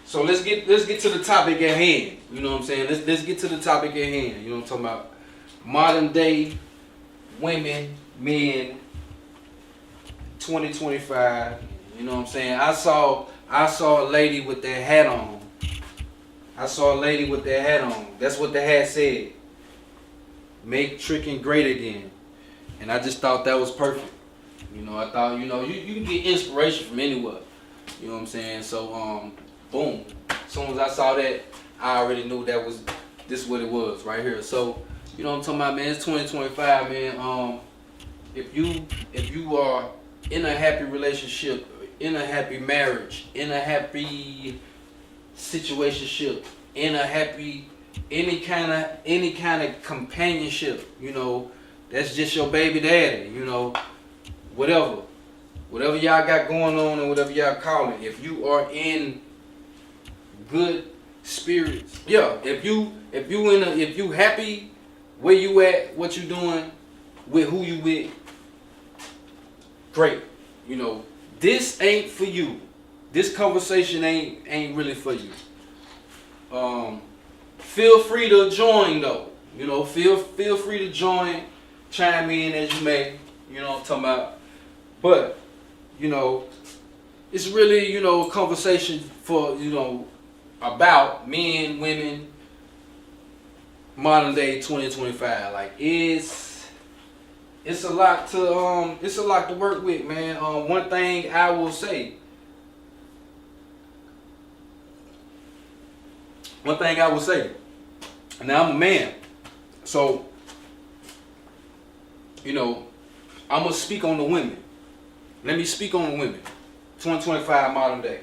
So let's get to the topic at hand. You know what I'm saying? Let's get to the topic at hand. You know what I'm talking about? Modern day women, men, 2025. You know what I'm saying? I saw a lady with that hat on. I saw a lady with that hat on. That's what the hat said. Make tricking great again. And I just thought that was perfect. You know, I thought, you can get inspiration from anywhere. You know what I'm saying? So, boom. As soon as I saw that, I already knew this what it was right here. So, you know what I'm talking about, man? It's 2025, man. If you are in a happy relationship, in a happy marriage, in a happy situationship, in a happy any kind of companionship, that's just your baby daddy, whatever y'all got going on and whatever y'all call it. If you are in good spirits, yeah. If you happy where you at, what you doing, with who you with, great. This ain't for you. This conversation ain't really for you. Feel free to join though. Feel free to join, chime in as you may. You know what I'm talking about. But, it's really, a conversation for, about men, women, modern day 2025. Like it's a lot to work with, man. One thing I will say. Now I'm a man, so I'm gonna speak on the women. Let me speak on the women. 2025 modern day.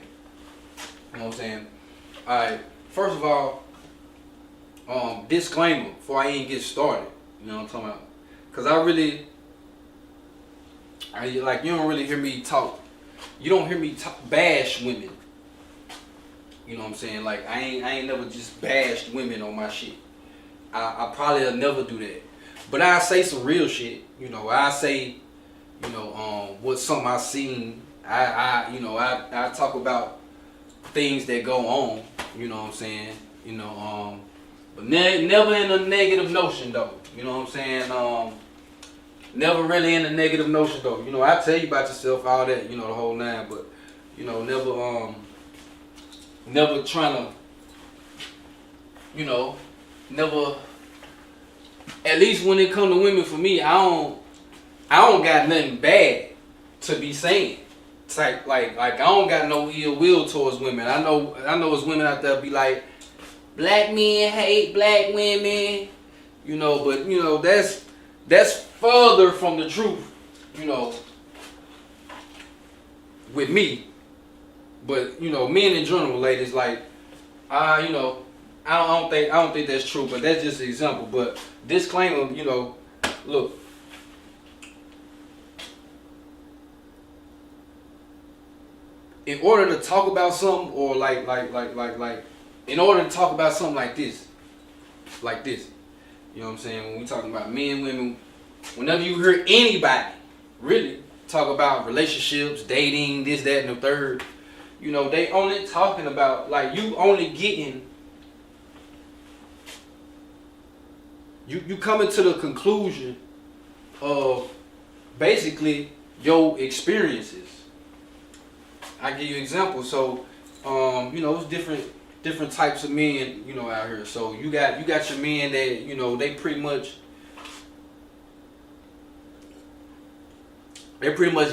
You know what I'm saying? All right. First of all, disclaimer before I even get started. You know what I'm talking about? Cause you don't really hear me talk. You don't hear me bash women. You know what I'm saying? Like I ain't never just bashed women on my shit. I probably will never do that. But I say some real shit. I say, what something I seen. I talk about things that go on. You know what I'm saying? But never in a negative notion though. You know what I'm saying? Never really in a negative notion though. I tell you about yourself, all that, the whole nine. But never trying to, never. At least when it come to women, for me, I don't got nothing bad to be saying. It's like I don't got no ill will towards women. I know there's women out there be like, black men hate black women, but that's further from the truth, with me. But men in general, ladies, like, I don't think that's true, but that's just an example. But disclaimer, look. In order to talk about something, or in order to talk about something like this, you know what I'm saying? When we talking about men, women, whenever you hear anybody really talk about relationships, dating, this, that, and the third, they only talking about, like, you only getting, you coming to the conclusion of basically your experiences. I give you examples. So, it's different types of men, out here. So you got your men that, they pretty much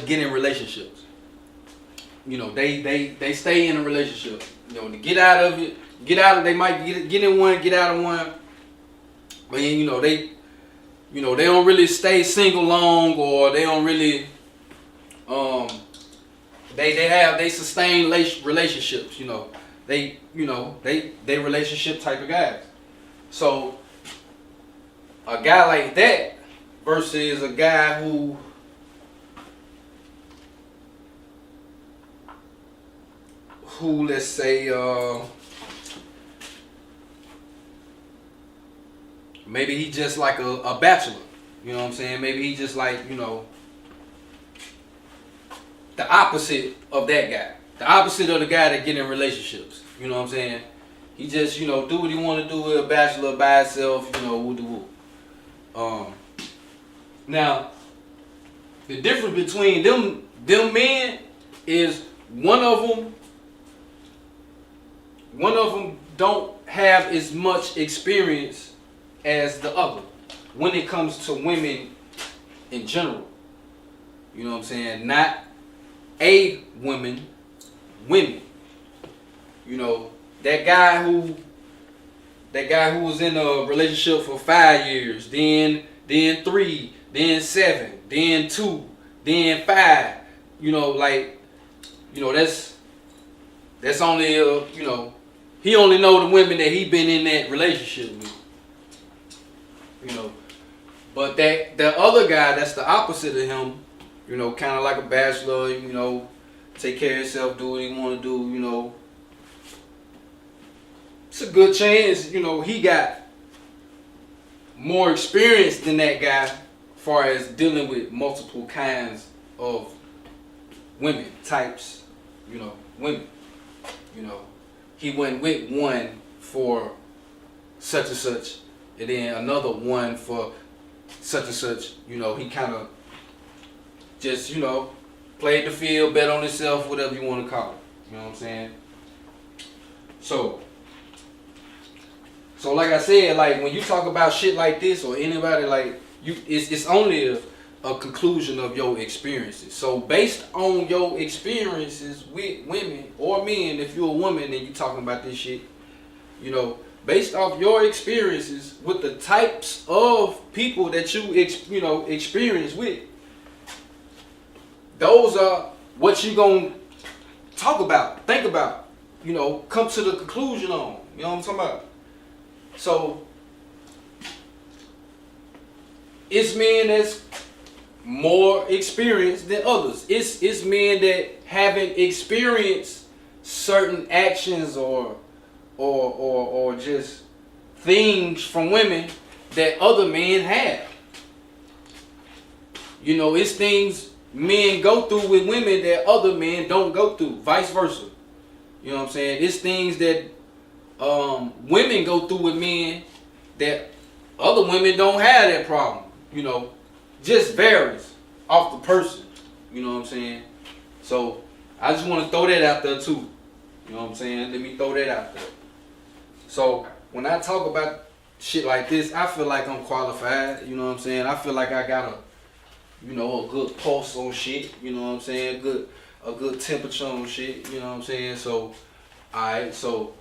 get in relationships. They stay in a relationship. To get out of it, they might get in one, get out of one. But then, they don't really stay single long, or they don't really they sustain relationships, they relationship type of guys. So a guy like that versus a guy who let's say maybe he just like a bachelor, you know what I'm saying? Maybe he just like, the opposite of that guy. The opposite of the guy that get in relationships. You know what I'm saying? He just, you know, do what he want to do with a bachelor by himself, you know, woo woo. Now, the difference between them men is one of them don't have as much experience as the other when it comes to women in general. You know what I'm saying? Not a women, women. You know, that guy who was in a relationship for 5 years, then 3, then 7, then 2, then 5. You know, like, you know, that's only you know, he only know the women that he been in that relationship with. You know, but the other guy that's the opposite of him, you know, kind of like a bachelor, you know, take care of himself, do what he want to do, you know. It's a good chance, you know, he got more experience than that guy as far as dealing with multiple kinds of women, types, you know, women. You know, he went with one for such and such, and then another one for such and such. You know, he kind of just, you know, played the field, bet on himself, whatever you want to call it. You know what I'm saying? So like I said, like when you talk about shit like this or anybody, like it's only a conclusion of your experiences. So based on your experiences with women or men, if you're a woman and you talking about this shit, you know, based off your experiences with the types of people that you experience with, those are what you gonna talk about, think about, you know, come to the conclusion on. You know what I'm talking about? So it's men that's more experienced than others. It's men that haven't experienced certain actions or just things from women that other men have. You know, it's things men go through with women that other men don't go through, vice versa. You know what I'm saying? It's things that women go through with men that other women don't have that problem. You know, just varies off the person. You know what I'm saying? So I just want to throw that out there too. You know what I'm saying? Let me throw that out there. So when I talk about shit like this, I feel like I'm qualified. You know what I'm saying? I feel like I got a good pulse on shit. You know what I'm saying? A good temperature on shit. You know what I'm saying? So, alright. So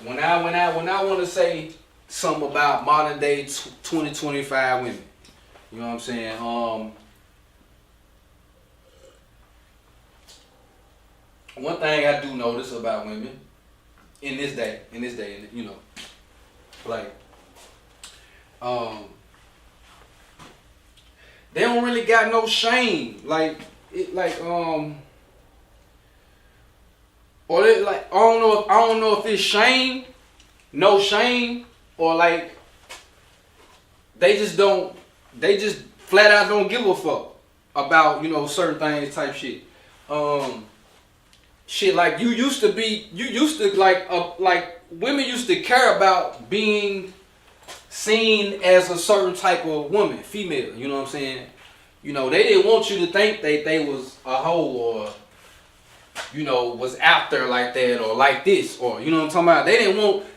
when I want to say something about modern day 2025 women, you know what I'm saying? One thing I do notice about women in this day, you know, like, they don't really got no shame, or they, like, I don't know if it's shame, no shame, or like they just flat out don't give a fuck about, you know, certain things type shit. Shit, like women used to care about being seen as a certain type of woman, female, you know what I'm saying? You know, they didn't want you to think they was a hoe or, you know, was out there like that or like this, or, you know what I'm talking about?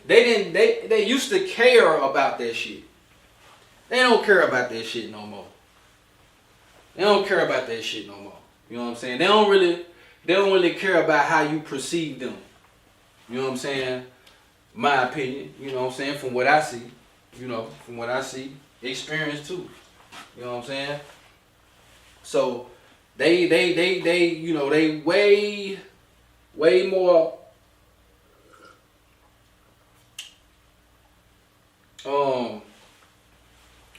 They used to care about that shit. They don't care about that shit no more. They don't care about that shit no more. You know what I'm saying? They don't really care about how you perceive them. You know what I'm saying? My opinion, you know what I'm saying? From what I see, experience too. You know what I'm saying? So they you know, they way more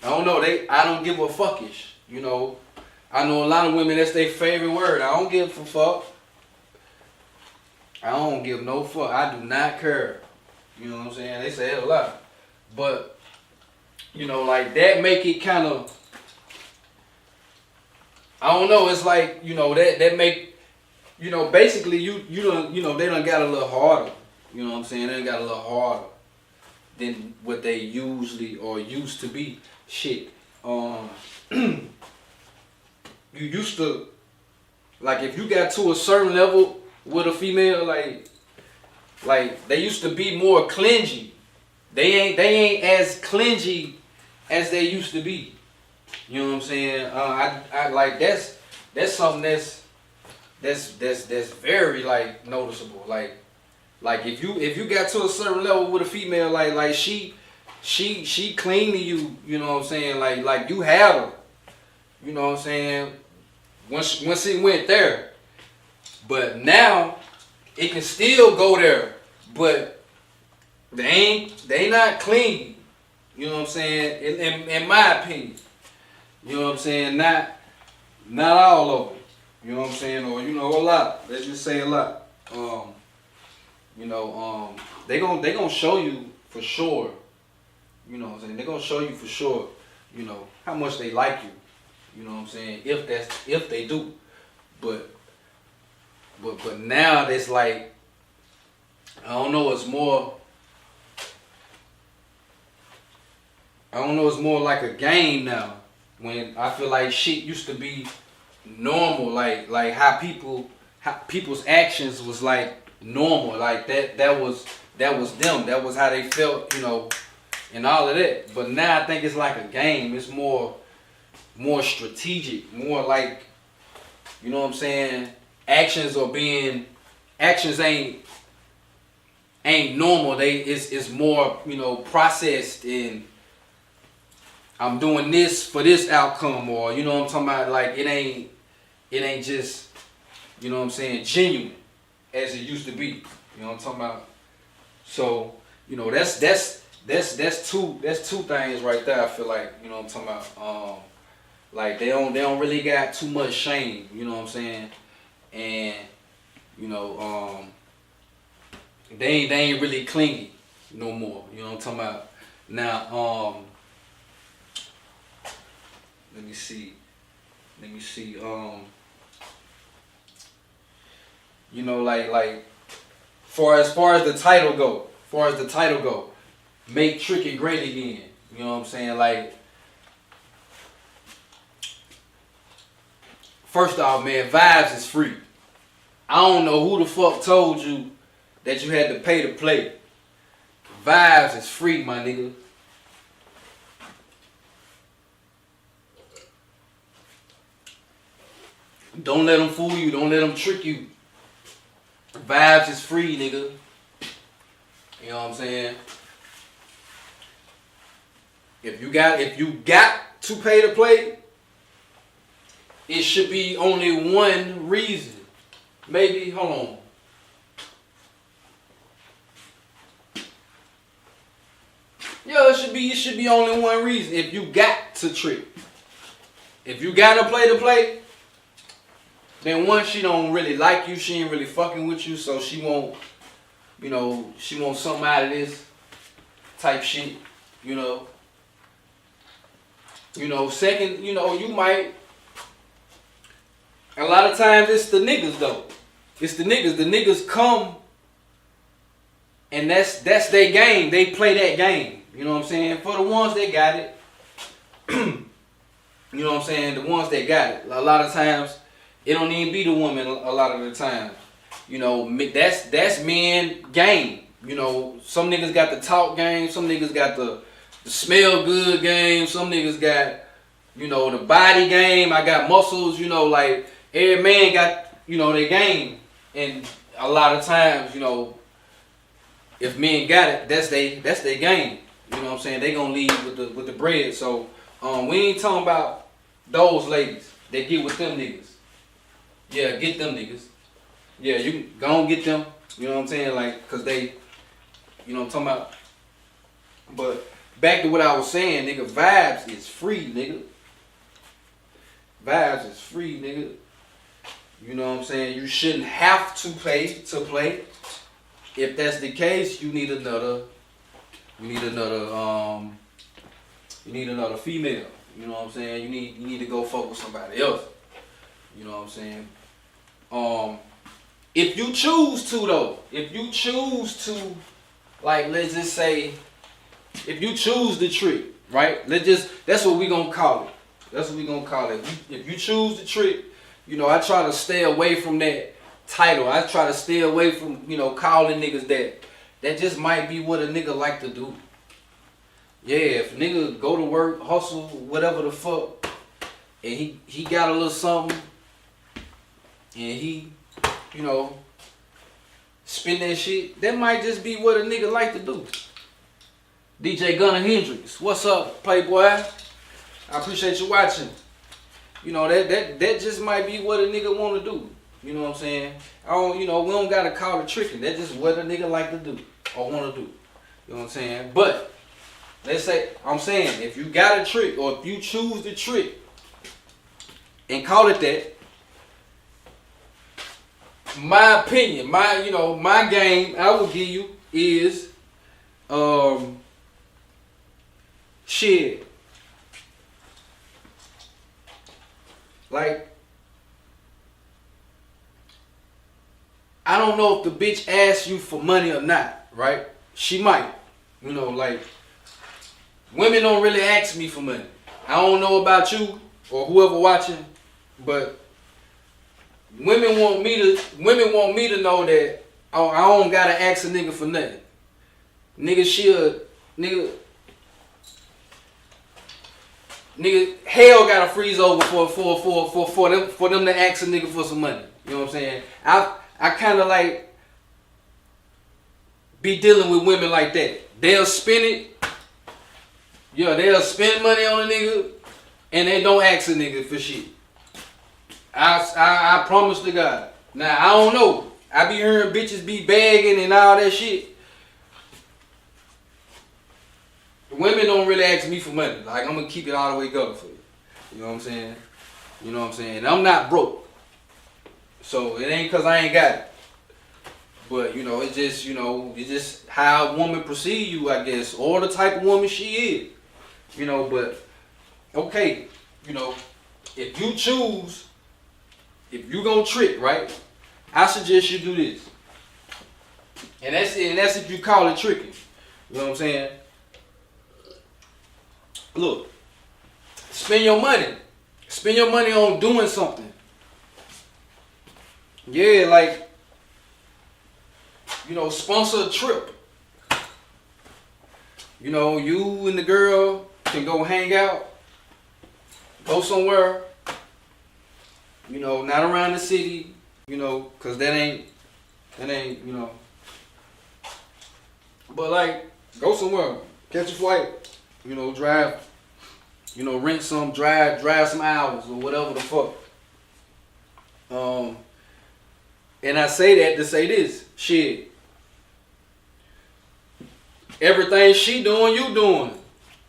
I don't know, I don't give a fuckish, you know. I know a lot of women, that's their favorite word. I don't give a fuck. I don't give no fuck. I do not care. You know what I'm saying? They say it a lot. But, you know, like, that make it kind of, I don't know, it's like, you know, that make, you know, basically you know, they done got a little harder. You know what I'm saying? They got a little harder than what they usually or used to be. Shit. You used to, like, if you got to a certain level with a female, like they used to be more clingy. They ain't as clingy as they used to be. You know what I'm saying? I like that's something that's very like noticeable. Like if you got to a certain level with a female, like she clean to you. You know what I'm saying? Like you had her. You know what I'm saying? Once it went there, but now it can still go there, but they not clean. You know what I'm saying? In my opinion, you know what I'm saying? Not all of them. You know what I'm saying? Or a lot. Let's just say a lot. They gonna show you for sure. You know what I'm saying? They gonna show you for sure. How much they like you. You know what I'm saying? If they do, but now it's like, I don't know. It's more like a game now. When I feel like shit used to be normal, like how people's actions was like normal, like that was them. That was how they felt, and all of that. But now I think it's like a game. It's more strategic, more like, you know what I'm saying? Actions ain't normal. It's more, processed, and I'm doing this for this outcome, or you know what I'm talking about? Like it ain't just, you know what I'm saying, genuine as it used to be. You know what I'm talking about? So, that's two things right there. I feel like, you know what I'm talking about? Like they don't really got too much shame, you know what I'm saying? And they ain't really clingy no more. You know what I'm talking about? Now, let me see. Like far as the title go, make Trick It Great Again. You know what I'm saying? Like, first off, man, Vibes is free. I don't know who the fuck told you that you had to pay to play. Vibes is free, my nigga. Don't let them fool you. Don't let them trick you. Vibes is free, nigga. You know what I'm saying? If you got to pay to play, it should be only one reason. Maybe, hold on. Yeah, it should be only one reason. If you got to trick. If you gotta play to play, then one, she don't really like you, she ain't really fucking with you, so she won't, she wants something out of this type shit, Second, you might, a lot of times it's the niggas though. It's the niggas. The niggas come, and that's their game. They play that game. You know what I'm saying? For the ones that got it, you know what I'm saying? The ones that got it. A lot of times, it don't even be the woman. A lot of the time, that's men game. Some niggas got the talk game. Some niggas got the smell good game. Some niggas got, the body game. I got muscles. Like every man got, their game. And a lot of times, if men got it, that's their game. You know what I'm saying? They gonna leave with the bread. So we ain't talking about those ladies that get with them niggas. Yeah, get them niggas. Yeah, you can go and get them. You know what I'm saying? Like, cause they, you know what I'm talking about. But back to what I was saying, nigga. Vibes is free, nigga. Vibes is free, nigga. You know what I'm saying? You shouldn't have to pay to play. If that's the case, you need another female. You know what I'm saying? You need to go fuck with somebody else. You know what I'm saying? if you choose to though, if you choose to, like, let's just say, if you choose the trick, right? That's what we gonna call it. That's what we gonna call it. If you choose the trick, you know, I try to stay away from that title. I try to stay away from, you know, calling niggas that. That just might be what a nigga like to do. Yeah, if a nigga go to work, hustle, whatever the fuck, and he got a little something, and he, you know, spend that shit, that might just be what a nigga like to do. DJ Gunna Hendrix, what's up, Playboy? I appreciate you watching. You know, that just might be what a nigga want to do. You know what I'm saying? You know, we don't gotta call it tricking. That's just what a nigga like to do or want to do. You know what I'm saying? But let's say, I'm saying, if you got a trick or if you choose the trick and call it that, my opinion, my game I will give you is, shit. Like, I don't know if the bitch asks you for money or not, right? She might. You know, like, women don't really ask me for money. I don't know about you or whoever watching, but women want me to know that I don't gotta ask a nigga for nothing. Nigga, hell gotta freeze over for them to ask a nigga for some money. You know what I'm saying? I kind of like be dealing with women like that. They'll spend it. Yeah, they'll spend money on a nigga, and they don't ask a nigga for shit. I promise to God. Now, I don't know. I be hearing bitches be begging and all that shit. Women don't really ask me for money. Like, I'm going to keep it all the way going for you. You know what I'm saying? You know what I'm saying? And I'm not broke. So, it ain't because I ain't got it. But, you know, it's just how a woman perceive you, I guess. Or the type of woman she is. You know, but, okay. You know, if you choose, if you gonna trick, right? I suggest you do this. And that's if you call it tricking. You know what I'm saying? Look, spend your money. Spend your money on doing something. Yeah, like, you know, sponsor a trip. You know, you and the girl can go hang out, go somewhere, you know, not around the city, you know, cause that ain't, you know. But like, go somewhere, catch a flight, you know, drive, you know, rent some, drive some hours or whatever the fuck. And I say that to say this, shit. Everything she doing, you doing.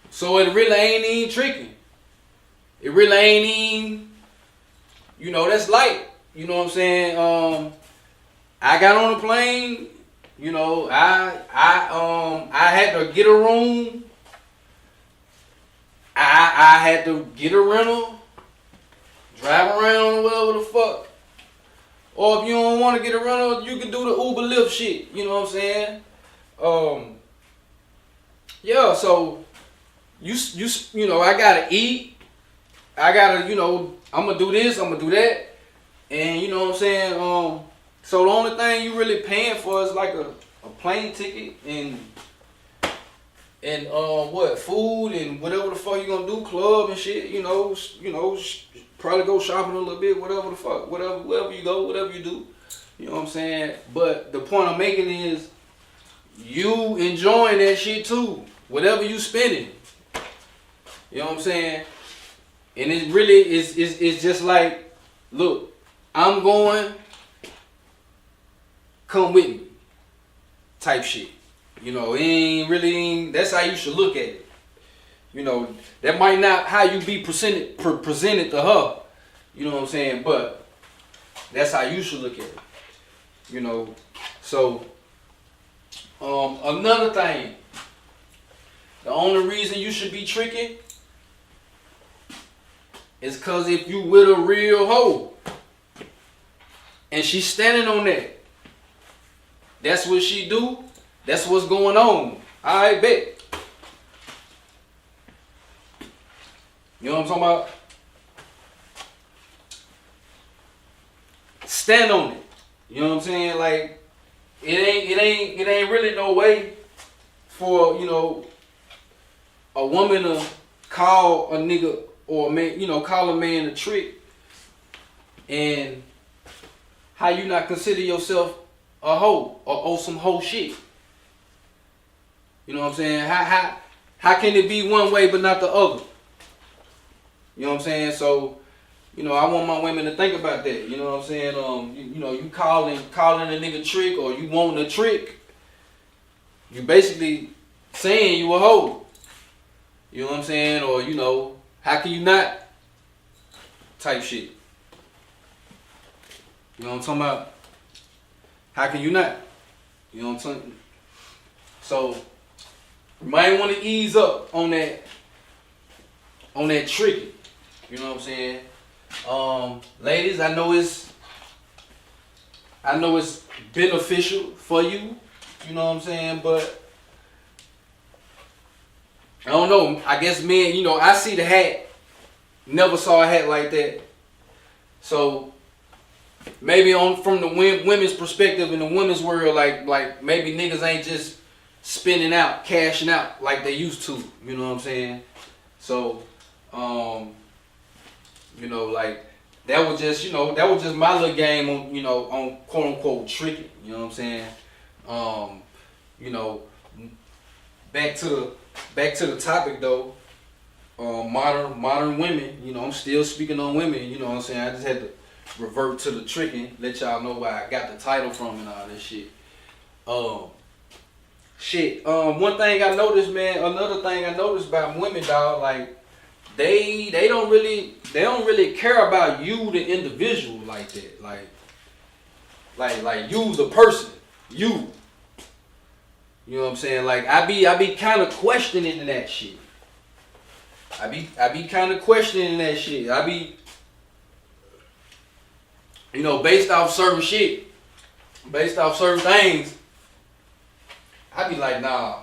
So it really ain't even tricking. It really ain't even, you know, that's light. You know what I'm saying? I got on a plane, you know, I had to get a room. I had to get a rental, drive around, whatever the fuck. Or if you don't want to get a rental, you can do the Uber Lyft shit. You know what I'm saying? Yeah. So you know, I gotta eat. I gotta, you know, I'm gonna do this. I'm gonna do that. And you know what I'm saying? So the only thing you really paying for is like a plane ticket and what, food and whatever the fuck you gonna do, club and shit. You know, probably go shopping a little bit, whatever the fuck, wherever you go, whatever you do. You know what I'm saying? But the point I'm making is you enjoying that shit too, whatever you spending. You know what I'm saying? And it really is just like, look, I'm going, come with me, type shit. You know, it ain't really, that's how you should look at it. You know, that might not how you be presented to her. You know what I'm saying? But that's how you should look at it. You know, so another thing, the only reason you should be tricking is because if you with a real hoe and she's standing on that, That's what she do. That's what's going on. I bet. You know what I'm talking about? Stand on it. You know what I'm saying? Like, it ain't really no way for, you know, a woman to call a nigga or a man, you know, call a man a trick, and how you not consider yourself a hoe or owe some hoe shit. You know what I'm saying? How can it be one way but not the other? You know what I'm saying? So, you know, I want my women to think about that. You know what I'm saying? You know, you calling a nigga trick, or you wanting a trick, you basically saying you a hoe. You know what I'm saying? Or, you know, how can you not? Type shit. You know what I'm talking about? How can you not? You know what I'm saying? So, you might want to ease up on that tricking. You know what I'm saying? Ladies, I know it's beneficial for you. You know what I'm saying? But I don't know. I guess men, you know, I see the hat. Never saw a hat like that. So maybe from the women's perspective, in the women's world, like maybe niggas ain't just spending out, cashing out like they used to. You know what I'm saying? So, you know, like that was just my little game on, you know, on quote unquote tricking. You know what I'm saying? You know, back to the topic though. Modern women. You know, I'm still speaking on women. You know what I'm saying? I just had to revert to the tricking, let y'all know where I got the title from and all this shit. One thing I noticed, man. Another thing I noticed about women, dog, like they don't really care about you, the individual, like that. Like you, the person, you. You know what I'm saying? Like I be kind of questioning that shit. I be kind of questioning that shit. I be, you know, based off certain shit, based off certain things. I be like, nah.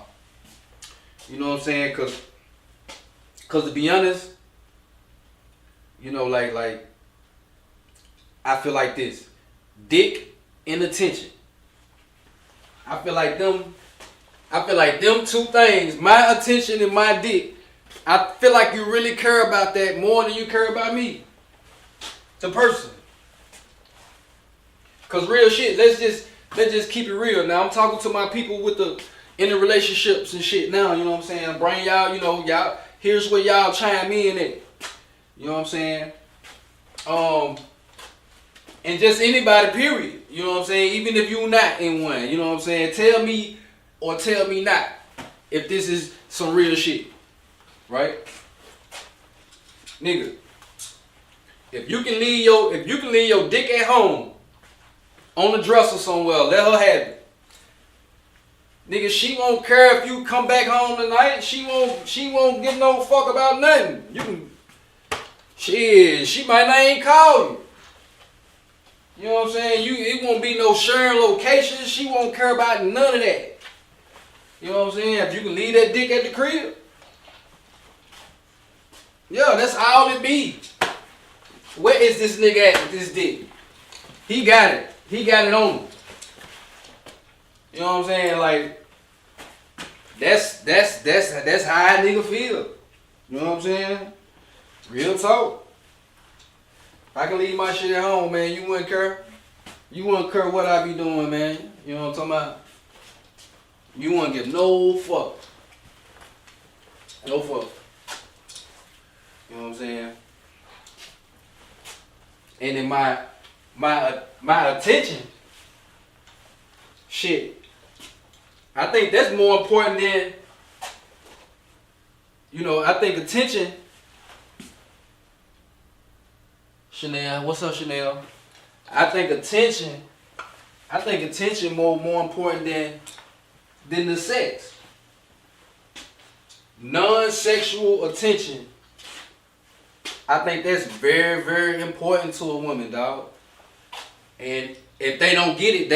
You know what I'm saying? Cause to be honest, you know, like I feel like this. Dick and attention. I feel like them two things, my attention and my dick, I feel like you really care about that more than you care about me. The person. Cause real shit, let's just keep it real. Now I'm talking to my people in the relationships and shit now, you know what I'm saying? Bring y'all, you know, y'all, here's where y'all chime in at. You know what I'm saying? And just anybody, period. You know what I'm saying? Even if you're not in one, you know what I'm saying? Tell me or tell me not if this is some real shit. Right? Nigga, if you can leave your dick at home on the dresser somewhere, let her have it. Nigga, she won't care if you come back home tonight. She won't give no fuck about nothing. She might not even call you. You know what I'm saying? It won't be no sharing locations. She won't care about none of that. You know what I'm saying? If you can leave that dick at the crib. Yeah, that's all it be. Where is this nigga at with this dick? He got it. He got it on him. You know what I'm saying? Like, that's how a nigga feel. You know what I'm saying? Real talk. If I can leave my shit at home, man, you wouldn't care. You wouldn't care what I be doing, man. You know what I'm talking about? You wouldn't give no fuck. No fuck. You know what I'm saying? And in my attention, shit, I think that's more important than, you know, I think attention. Chanel, what's up, Chanel? I think attention more important than the sex. Non-sexual attention, I think that's very, very important to a woman, dog. And if they don't get it,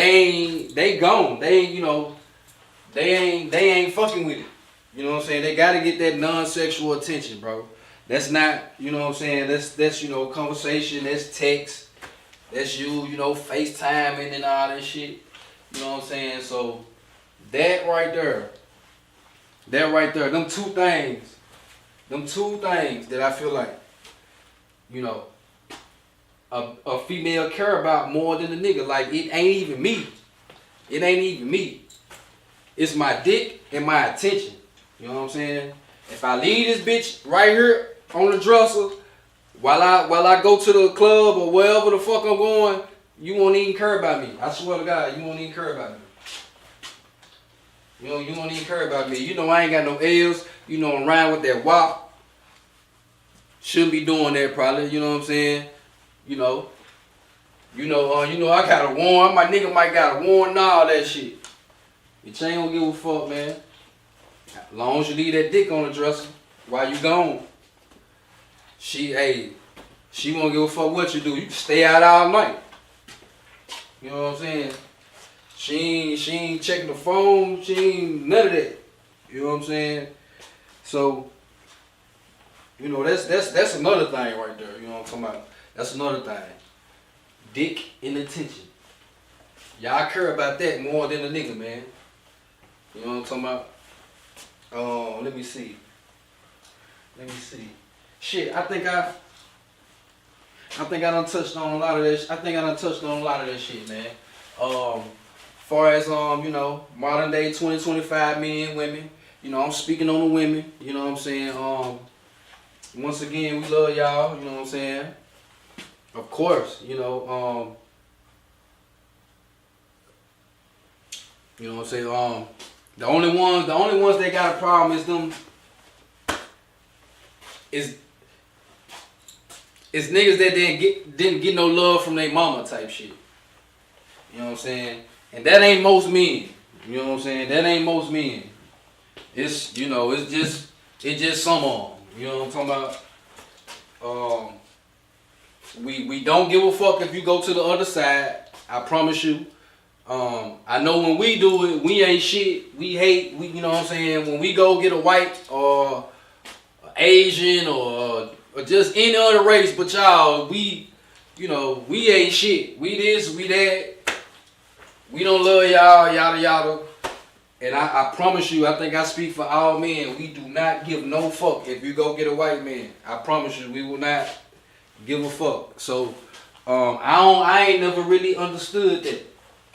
they gone. They ain't, you know, they ain't fucking with it. You know what I'm saying? They gotta get that non-sexual attention, bro. That's not, you know what I'm saying, that's you know, conversation, that's text, that's you know, FaceTiming and all that shit. You know what I'm saying? So that right there, them two things that I feel like, you know, a female care about more than a nigga. Like, it ain't even me. It ain't even me. It's my dick and my attention. You know what I'm saying? If I leave this bitch right here on the dresser while I go to the club or wherever the fuck I'm going, you won't even care about me. I swear to God, you won't even care about me. You know, you won't even care about me. You know I ain't got no L's. You know I'm riding with that WAP. Shouldn't be doing that probably. You know what I'm saying? You know I got a warrant. My nigga might got a warrant and all that shit. Bitch ain't gonna give a fuck, man. As long as you leave that dick on the dresser while you gone. She won't give a fuck what you do. You can stay out all night. You know what I'm saying? She ain't checking the phone. She ain't none of that. You know what I'm saying? So, you know, that's another thing right there. You know what I'm talking about? That's another thing. Dick and attention. Y'all care about that more than a nigga, man. You know what I'm talking about? Let me see. Shit, I think I done touched on a lot of this. I think I done touched on a lot of that shit, man. Far as you know, modern day 2025 men and women. You know, I'm speaking on the women. You know what I'm saying? Once again, we love y'all. You know what I'm saying? Of course, you know. You know what I'm saying? The only ones that got a problem is them. Is niggas that didn't get no love from their mama type shit. You know what I'm saying? And that ain't most men. You know what I'm saying? That ain't most men. It's, you know, it's just some of them. You know what I'm talking about? We don't give a fuck if you go to the other side. I promise you. I know when we do it, we ain't shit. We hate. You know what I'm saying? When we go get a white or Asian or just any other race, but y'all, we ain't shit. We this, we that. We don't love y'all, yada yada. And I promise you, I think I speak for all men. We do not give no fuck if you go get a white man. I promise you, we will not give a fuck. So I ain't never really understood that.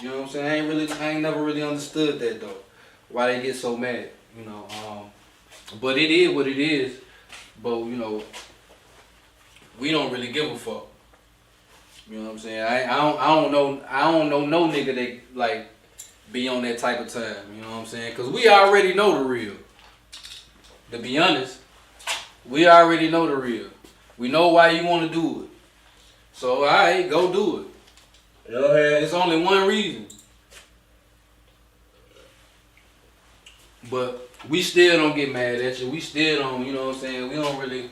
You know what I'm saying? I ain't never really understood that though. Why they get so mad, you know? But it is what it is. But you know, we don't really give a fuck. You know what I'm saying? I don't know no nigga that like be on that type of time. You know what I'm saying? Cause we already know the real. To be honest, we already know the real. We know why you want to do it. So alright, go do it. You know what I'm saying? It's only one reason. But we still don't get mad at you. We still don't, you know what I'm saying? We don't really,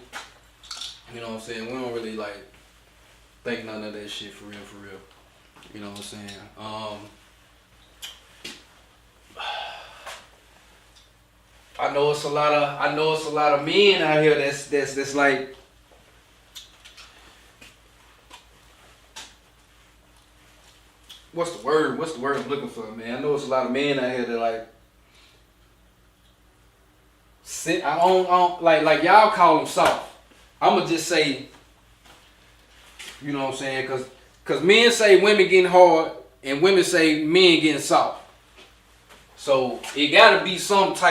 you know what I'm saying? We don't really like think none of that shit for real. You know what I'm saying? I know it's a lot of men out here that's like, what's the word I'm looking for, man? I know it's a lot of men out here that like I don't like y'all call them soft. I'ma just say, you know what I'm saying? Cause men say women getting hard and women say men getting soft. So it gotta be some type